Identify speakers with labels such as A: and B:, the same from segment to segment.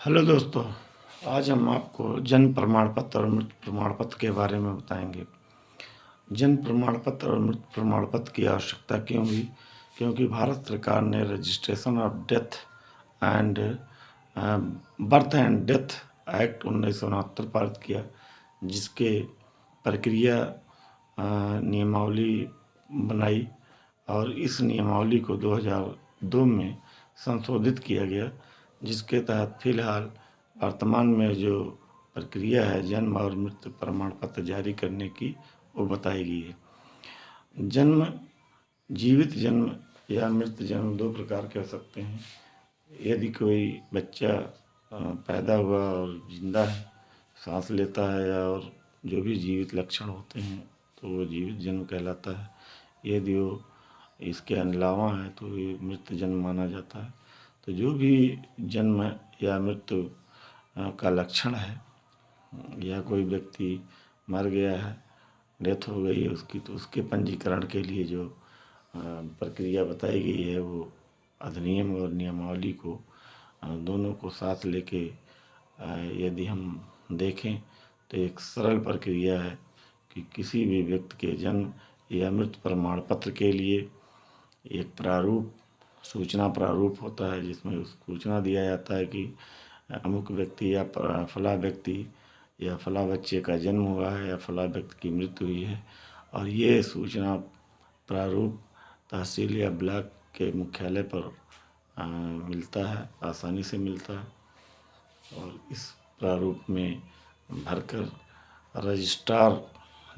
A: Hello दोस्तों, आज हम आपको जन्म प्रमाण पत्र और मृत्यु प्रमाण पत्र के बारे में बताएंगे। जन्म प्रमाण पत्र और मृत्यु प्रमाण पत्र की आवश्यकता क्यों हुई? क्योंकि भारत सरकार ने registration of death and birth and death act 1969 पारित किया, जिसके प्रक्रिया नियमावली बनाई और इस नियमावली को 2002 में संशोधित किया गया, जिसके तहत फिलहाल वर्तमान में जो प्रक्रिया है जन्म और मृत्यु प्रमाण पत्र जारी करने की, वो बताई गई है। जन्म, जीवित जन्म या मृत जन्म दो प्रकार के हो सकते हैं। यदि कोई बच्चा पैदा हुआ और जिंदा है, सांस लेता है और जो भी जीवित लक्षण होते हैं तो वो जीवित जन्म कहलाता है। यदि वो इसके अलावा है तो ये मृत जन्म माना जाता है। तो जो भी जन्म या मृत्यु का लक्षण है, या कोई व्यक्ति मर गया है, डेथ हो गई है उसकी, तो उसके पंजीकरण के लिए जो प्रक्रिया बताई गई है वो अधिनियम और नियमावली को दोनों को साथ लेके यदि हम देखें तो एक सरल प्रक्रिया है कि किसी भी व्यक्ति के जन्म या मृत्यु प्रमाण पत्र के लिए एक प्रारूप, सूचना प्रारूप होता है, जिसमें सूचना दिया जाता है कि अमुक व्यक्ति या फला व्यक्ति या फला बच्चे का जन्म हुआ है या फला व्यक्ति की मृत्यु हुई है। और ये सूचना प्रारूप तहसील या ब्लॉक के मुख्यालय पर मिलता है, आसानी से मिलता है। और इस प्रारूप में भरकर रजिस्ट्रार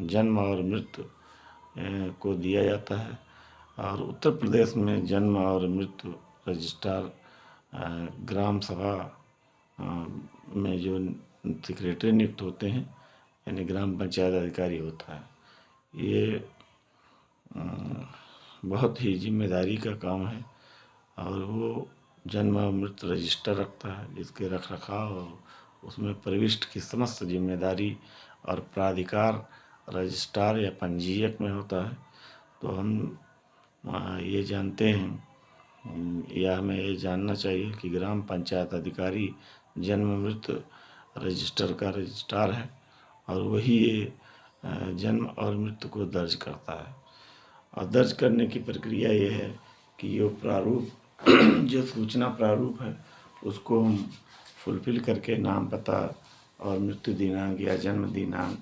A: जन्म और मृत्यु को दिया जाता है। और उत्तर प्रदेश में जन्म और मृत्यु रजिस्ट्रार ग्राम सभा में जो सेक्रेटरी नियुक्त होते हैं, यानी ग्राम पंचायत अधिकारी होता है। ये बहुत ही जिम्मेदारी का काम है और वो जन्म और मृत्यु रजिस्टर रखता है, जिसके रख रखाव और उसमें प्रविष्ट की समस्त जिम्मेदारी और प्राधिकार रजिस्ट्रार या पंजीयक में होता है। तो हम ये जानते हैं या हमें ये जानना चाहिए कि ग्राम पंचायत अधिकारी जन्म मृत्यु रजिस्टर का रजिस्ट्रार है और वही ये जन्म और मृत्यु को दर्ज करता है। और दर्ज करने की प्रक्रिया ये है कि ये प्रारूप जो सूचना प्रारूप है उसको हम फुलफिल करके नाम, पता और मृत्यु दिनांक या जन्म दिनांक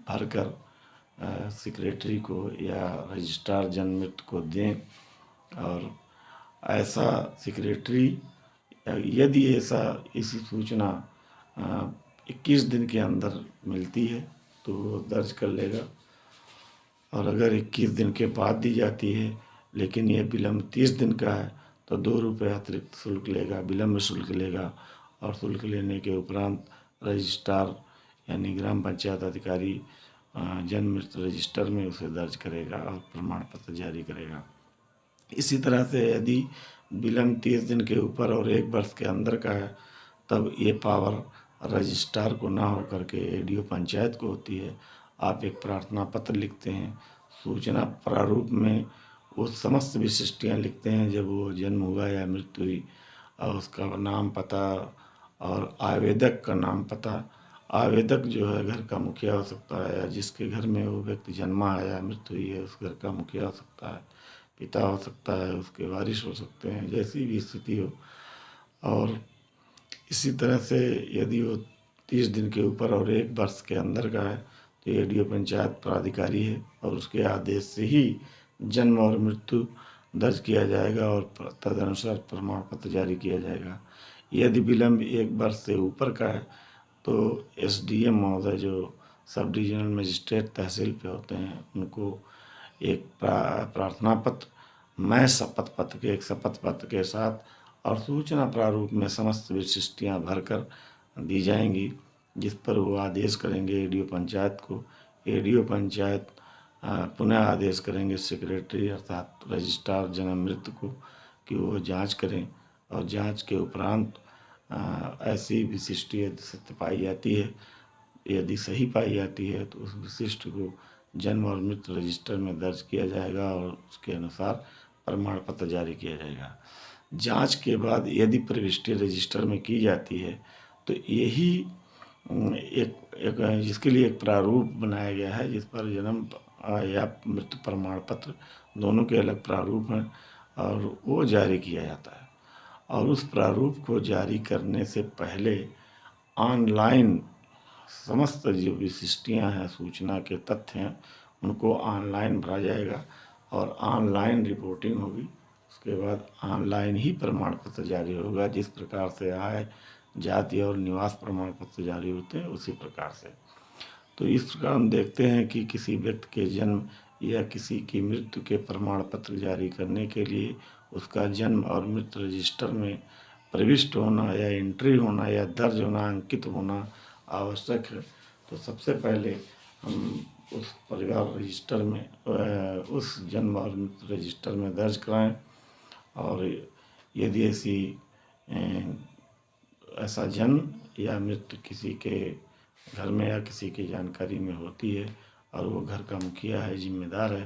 A: भरकर सेक्रेटरी को या रजिस्ट्रार जन्म मृत्यु को दें। और ऐसा सेक्रेटरी यदि ऐसा इसी सूचना 21 दिन के अंदर मिलती है तो वो दर्ज कर लेगा। और अगर 21 दिन के बाद दी जाती है लेकिन यह विलम्ब 30 दिन का है तो 2 रुपये अतिरिक्त शुल्क लेगा, विलम्ब शुल्क लेगा। और शुल्क लेने के उपरांत रजिस्ट्रार यानी ग्राम पंचायत अधिकारी जन्म मृत्यु रजिस्टर में उसे दर्ज करेगा और प्रमाण पत्र जारी करेगा। इसी तरह से यदि विलम्ब 30 दिन के ऊपर और 1 वर्ष के अंदर का है तब ये पावर रजिस्ट्रार को ना हो करके एडीओ पंचायत को होती है। आप एक प्रार्थना पत्र लिखते हैं, सूचना प्रारूप में वो समस्त विशिष्टियाँ लिखते हैं जब वो जन्म हुआ या मृत्यु हुई, और उसका नाम, पता और आवेदक का नाम, पता। आवेदक जो है घर का मुखिया हो सकता है या जिसके घर में वो व्यक्ति जन्मा है या मृत्यु हुई है उस घर का मुखिया हो सकता है, पिता हो सकता है, उसके वारिस हो सकते हैं, जैसी भी स्थिति हो। और इसी तरह से यदि वो 30 दिन के ऊपर और 1 वर्ष के अंदर का है तो एडीओ पंचायत प्राधिकारी है और उसके आदेश से ही जन्म और मृत्यु दर्ज किया जाएगा और तदनुसार प्रमाण पत्र जारी किया जाएगा। यदि विलम्ब 1 वर्ष से ऊपर का है तो एसडीएम महोदय, जो सब डिविजनल मजिस्ट्रेट तहसील पे होते हैं, उनको एक प्रार्थना पत्र, मैं शपथ पत्र के, एक शपथ पत्र के साथ और सूचना प्रारूप में समस्त विशिष्टियाँ भरकर दी जाएंगी, जिस पर वो आदेश करेंगे एडीओ पंचायत को। एडीओ पंचायत पुनः आदेश करेंगे सेक्रेटरी अर्थात रजिस्ट्रार जन्म मृत्यु को कि वो जांच करें। और जांच के उपरांत ऐसी विशिष्ट यदि सत्य पाई जाती है, यदि सही पाई जाती है तो उस विशिष्ट को जन्म और मृत्यु रजिस्टर में दर्ज किया जाएगा और उसके अनुसार प्रमाण पत्र जारी किया जाएगा। जांच के बाद यदि प्रविष्टि रजिस्टर में की जाती है तो यही एक जिसके लिए एक प्रारूप बनाया गया है, जिस पर जन्म या मृत्यु प्रमाण पत्र दोनों के अलग प्रारूप हैं और वो जारी किया जाता है। और उस प्रारूप को जारी करने से पहले ऑनलाइन समस्त जो विशिष्टियाँ हैं, सूचना के तथ्य हैं, उनको ऑनलाइन भरा जाएगा और ऑनलाइन रिपोर्टिंग होगी। उसके बाद ऑनलाइन ही प्रमाण पत्र जारी होगा। जिस प्रकार से आय, जाति और निवास प्रमाण पत्र जारी होते हैं उसी प्रकार से। तो इस प्रकार हम देखते हैं कि किसी व्यक्ति के जन्म या किसी की मृत्यु के प्रमाण पत्र जारी करने के लिए उसका जन्म और मृत्यु रजिस्टर में प्रविष्ट होना या एंट्री होना या दर्ज होना, अंकित होना आवश्यक है। तो सबसे पहले हम उस परिवार रजिस्टर में उस जन्म और मृत्यु रजिस्टर में दर्ज कराएं। और यदि ऐसा जन्म या मृत्यु किसी के घर में या किसी की जानकारी में होती है और वो घर का मुखिया है, जिम्मेदार है,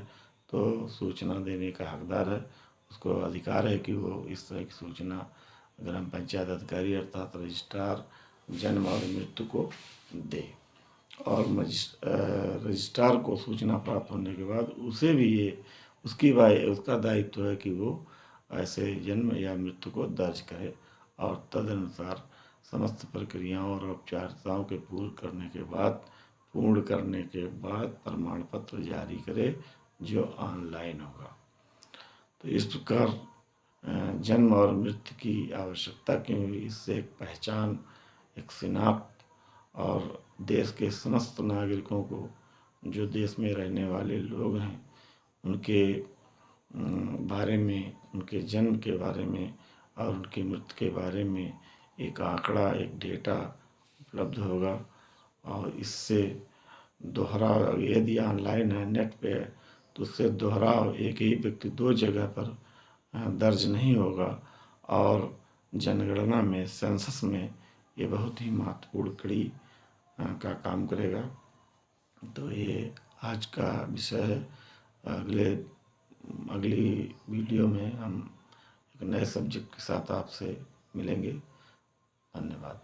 A: तो सूचना देने का हकदार है। उसको अधिकार है कि वो इस तरह की सूचना ग्राम पंचायत अधिकारी अर्थात रजिस्ट्रार जन्म और मृत्यु को दे। और रजिस्ट्रार को सूचना प्राप्त होने के बाद उसे भी ये उसका दायित्व है कि वो ऐसे जन्म या मृत्यु को दर्ज करे और तदनुसार समस्त प्रक्रियाओं और औपचारिकताओं के पूर्ण करने के बाद प्रमाण पत्र जारी करे, जो ऑनलाइन होगा। तो इस प्रकार जन्म और मृत्यु की आवश्यकता क्यों हुई? इससे एक पहचान, एक शिनाख्त और देश के समस्त नागरिकों को, जो देश में रहने वाले लोग हैं, उनके बारे में, उनके जन्म के बारे में और उनकी मृत्यु के बारे में एक आंकड़ा, एक डेटा उपलब्ध होगा। और इससे दोहराव, यदि ऑनलाइन है, नेट पे है, तो उससे दोहराव एक ही व्यक्ति दो जगह पर दर्ज नहीं होगा। और जनगणना में, सेंसस में ये बहुत ही महत्वपूर्ण कड़ी का काम करेगा। तो ये आज का विषय है। अगली वीडियो में हम एक नए सब्जेक्ट के साथ आपसे मिलेंगे। धन्यवाद।